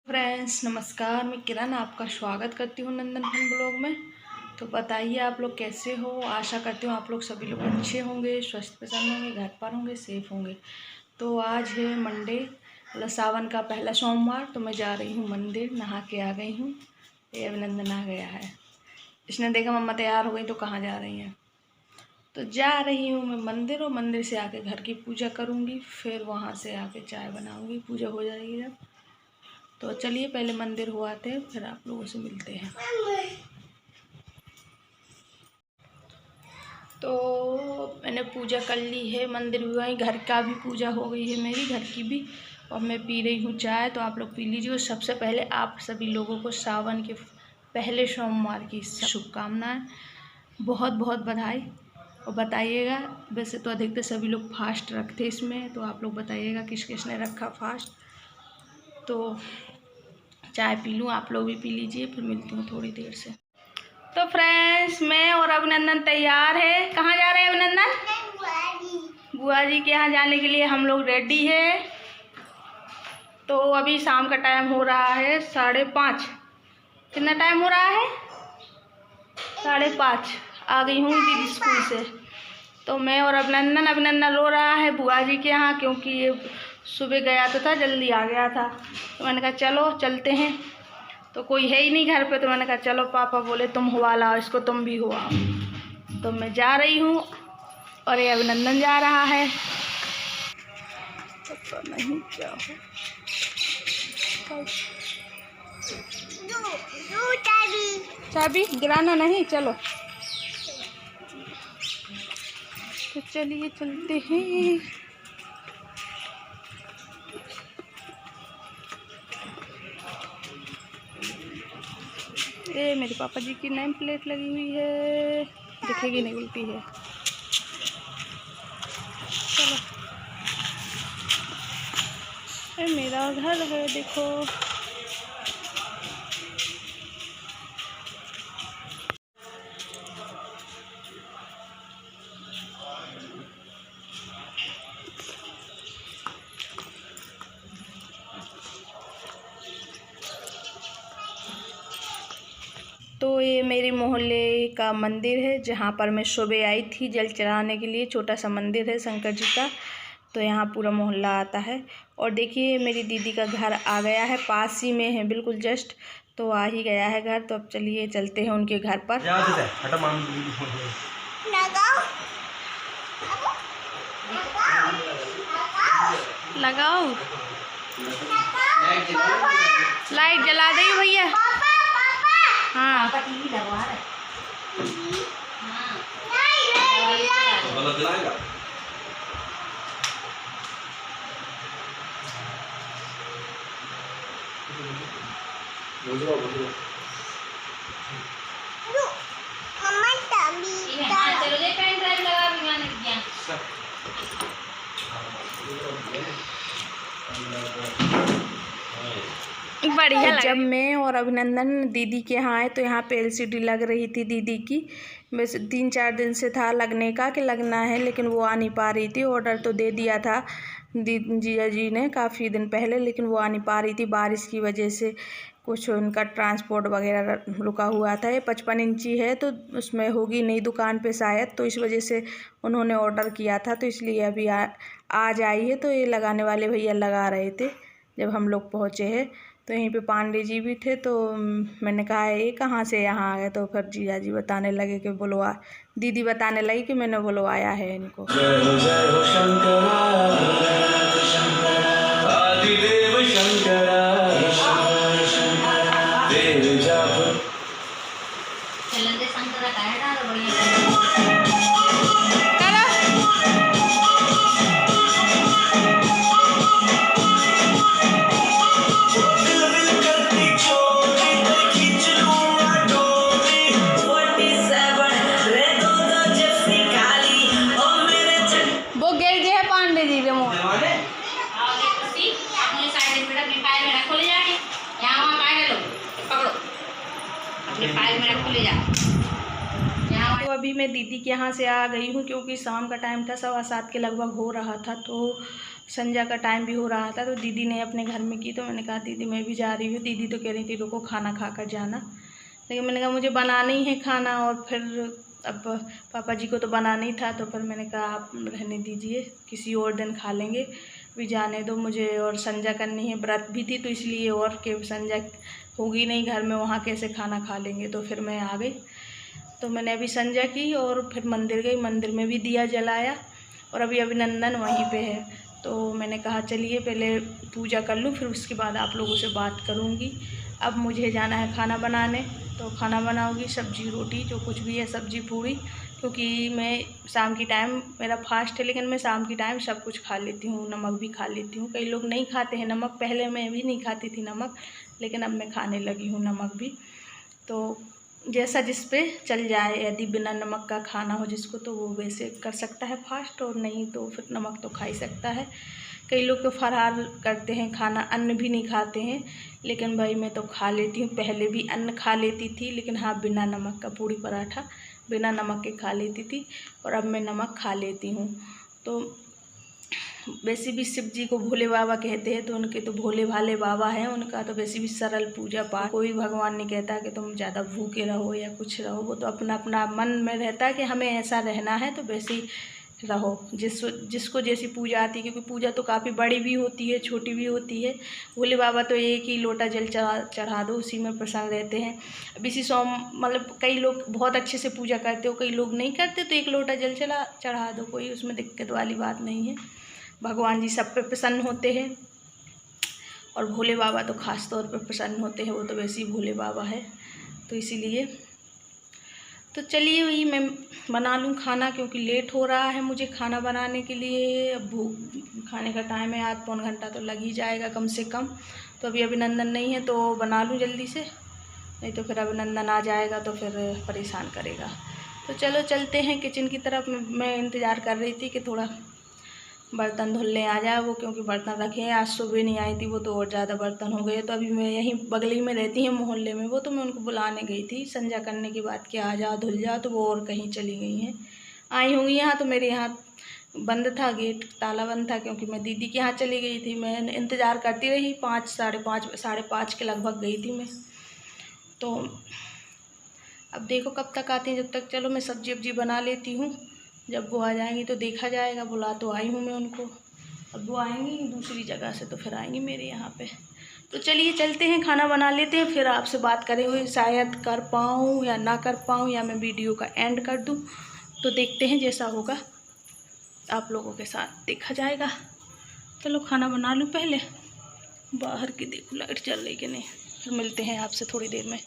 Friends नमस्कार, मैं किरण आपका स्वागत करती हूँ नंदन फन ब्लॉग में। तो बताइए आप लोग कैसे हो। आशा करती हूँ आप लोग सभी लोग अच्छे होंगे, स्वस्थ प्रसन्न होंगे, घर पर होंगे, सेफ होंगे। तो आज है मंडे, मतलब सावन का पहला सोमवार। तो मैं जा रही हूँ मंदिर, नहा के आ गई हूँ। ये अभिनंदन आ गया है, इसने देखा मम्मा तैयार हो गई तो कहाँ जा रही हैं। तो जा रही हूँ मैं मंदिर, और मंदिर से आके घर की पूजा करूँगी, फिर वहाँ से आके चाय बनाऊँगी, पूजा हो जाएगी जब। तो चलिए पहले मंदिर हो आते हैं, फिर आप लोगों से मिलते हैं। तो मैंने पूजा कर ली है, मंदिर भी वहीं, घर का भी पूजा हो गई है मेरी, घर की भी। और मैं पी रही हूँ चाय, तो आप लोग पी लीजिए। और सबसे पहले आप सभी लोगों को सावन के पहले सोमवार की शुभकामनाएं, बहुत बहुत बधाई। और बताइएगा, वैसे तो अधिकतर सभी लोग फास्ट रखते इसमें, तो आप लोग बताइएगा किस किसने रखा फास्ट। तो चाय पी लूँ, आप लोग भी पी लीजिए, फिर मिलती हूँ थोड़ी देर से। तो फ्रेंड्स मैं और अभिनंदन तैयार है। कहाँ जा रहे हैं अभिनंदन? बुआ जी के यहाँ जाने के लिए हम लोग रेडी है। तो अभी शाम का टाइम हो रहा है 5:30। कितना टाइम हो रहा है? 5:30। आ गई हूँ दीदी स्कूल से। तो मैं और अभिनंदन रो रहा है बुआ जी के यहाँ, क्योंकि ये सुबह गया तो था, जल्दी आ गया था। तो मैंने कहा चलो चलते हैं। तो कोई है ही नहीं घर पे, तो मैंने कहा चलो, पापा बोले तुम हुआ लाओ इसको, तुम भी हुआ। तो मैं जा रही हूँ और ये अभिनंदन जा रहा है। तो नहीं क्या हो, चाबी गिराना नहीं, चलो। तो चलिए चलते हैं। ये मेरे पापा जी की नेम प्लेट लगी हुई है, दिखेगी नहीं, उल्टी है। चलो, ये मेरा घर है, देखो। तो ये मेरे मोहल्ले का मंदिर है, जहाँ पर मैं सुबह आई थी जल चढ़ाने के लिए। छोटा सा मंदिर है शंकर जी का। तो यहाँ पूरा मोहल्ला आता है। और देखिए मेरी दीदी का घर आ गया है, पास ही में है, बिल्कुल जस्ट। तो आ ही गया है घर। तो अब चलिए चलते हैं उनके घर पर। लगाओ, लाइट जला दे भैया। हाँ बढ़िया। जब मैं और अभिनंदन दीदी के यहाँ आए तो यहाँ पे LCD लग रही थी दीदी की। वैसे 3-4 दिन से था लगने का कि लगना है, लेकिन वो आ नहीं पा रही थी। ऑर्डर तो दे दिया था जीजा जी ने काफ़ी दिन पहले, लेकिन वो आ नहीं पा रही थी बारिश की वजह से। कुछ उनका ट्रांसपोर्ट वगैरह रुका हुआ था। ये 55 इंची है, तो उसमें होगी नहीं दुकान पे शायद, तो इस वजह से उन्होंने ऑर्डर किया था। तो इसलिए अभी आज आई है। तो ये लगाने वाले भैया लगा रहे थे जब हम लोग पहुँचे हैं। तो यहीं पे पांडे जी भी थे। तो मैंने कहा ये कहाँ से यहाँ आ गए? तो फिर जीजा जी बताने लगे कि बुलवा, दीदी बताने लगी कि मैंने बुलवाया है इनको। तो अभी मैं दीदी के यहाँ से आ गई हूँ, क्योंकि शाम का टाइम था, 7:15 के लगभग हो रहा था। तो संध्या का टाइम भी हो रहा था, तो दीदी ने अपने घर में की, तो मैंने कहा दीदी मैं भी जा रही हूँ। दीदी तो कह रही थी रुको खाना खा कर जाना, लेकिन मैंने कहा मुझे बनाना ही है खाना, और फिर अब पापा जी को तो बनाना ही था, तो फिर मैंने कहा आप रहने दीजिए, किसी और दिन खा लेंगे, भी जाने दो मुझे, और संध्या करनी है, व्रत भी थी तो इसलिए, और कि संध्या होगी नहीं घर में, वहाँ कैसे खाना खा लेंगे। तो फिर मैं आ गई, तो मैंने अभी संध्या की और फिर मंदिर गई, मंदिर में भी दिया जलाया, और अभी अभिनंदन वहीं पे है, तो मैंने कहा चलिए पहले पूजा कर लूँ, फिर उसके बाद आप लोगों से बात करूँगी। अब मुझे जाना है खाना बनाने, तो खाना बनाऊँगी, सब्जी रोटी जो कुछ भी है, सब्जी पूरी, क्योंकि मैं शाम की टाइम मेरा फास्ट है, लेकिन मैं शाम की टाइम सब कुछ खा लेती हूँ, नमक भी खा लेती हूँ। कई लोग नहीं खाते हैं नमक, पहले मैं भी नहीं खाती थी नमक, लेकिन अब मैं खाने लगी हूँ नमक भी। तो जैसा जिस पे चल जाए, यदि बिना नमक का खाना हो जिसको, तो वो वैसे कर सकता है फास्ट, और नहीं तो फिर नमक तो खा ही सकता है। कई लोग तो फरार करते हैं, खाना अन्न भी नहीं खाते हैं, लेकिन भाई मैं तो खा लेती हूँ। पहले भी अन्न खा लेती थी, लेकिन हाँ बिना नमक का, पूड़ी पराठा बिना नमक के खा लेती थी, और अब मैं नमक खा लेती हूँ। तो वैसे भी शिव जी को भोले बाबा कहते हैं, तो उनके तो भोले भाले बाबा हैं, उनका तो वैसे भी सरल पूजा पाठ, कोई भगवान नहीं कहता कि तुम ज़्यादा भूखे रहो या कुछ रहो, वो तो अपना अपना मन में रहता है कि हमें ऐसा रहना है, तो वैसे ही रहो, जिसको जैसी पूजा आती है, क्योंकि पूजा तो काफ़ी बड़ी भी होती है, छोटी भी होती है। भोले बाबा तो एक ही लोटा जल चढ़ा दो, उसी में प्रसन्न रहते हैं। अब इसी मतलब कई लोग बहुत अच्छे से पूजा करते हो, कई लोग नहीं करते, तो एक लोटा जल चढ़ा दो, कोई उसमें दिक्कत वाली बात नहीं है। भगवान जी सब पे प्रसन्न होते हैं, और भोले बाबा तो ख़ास तौर पे प्रसन्न होते हैं, वो तो वैसे ही भोले बाबा है, तो इसीलिए। तो चलिए वही मैं बना लूँ खाना, क्योंकि लेट हो रहा है मुझे खाना बनाने के लिए। अब खाने का टाइम है, आध पौन घंटा तो लग ही जाएगा कम से कम। तो अभी अभिनंदन नहीं है, तो बना लूँ जल्दी से, नहीं तो फिर अभिनंदन आ जाएगा तो फिर परेशान करेगा। तो चलो चलते हैं किचन की तरफ। मैं इंतज़ार कर रही थी कि थोड़ा बर्तन धुलने आ जाए वो, क्योंकि बर्तन रखे हैं, आज सुबह नहीं आई थी वो, तो और ज़्यादा बर्तन हो गए। तो अभी मैं यहीं बगली में रहती हैं मोहल्ले में वो, तो मैं उनको बुलाने गई थी संध्या करने की बात कि आ जाओ धुल जाओ, तो वो और कहीं चली गई हैं। आई होंगी यहाँ, तो मेरे यहाँ बंद था, गेट ताला बंद था, क्योंकि मैं दीदी के यहाँ चली गई थी। मैं इंतज़ार करती रही, 5 साढ़े पाँच के लगभग गई थी मैं। तो अब देखो कब तक आती हैं, जब तक चलो मैं सब्जी वब्जी बना लेती हूँ, जब वो आ जाएंगी तो देखा जाएगा। बुला तो आई हूँ मैं उनको, अब वो आएंगी दूसरी जगह से, तो फिर आएंगी मेरे यहाँ पे। तो चलिए चलते हैं, खाना बना लेते हैं, फिर आपसे बात करेंगे। शायद कर पाऊँ या ना कर पाऊँ, या मैं वीडियो का एंड कर दूँ, तो देखते हैं, जैसा होगा आप लोगों के साथ देखा जाएगा। चलो खाना बना लूँ पहले, बाहर की देखो लाइट चल रही कि नहीं, फिर मिलते हैं आपसे थोड़ी देर में।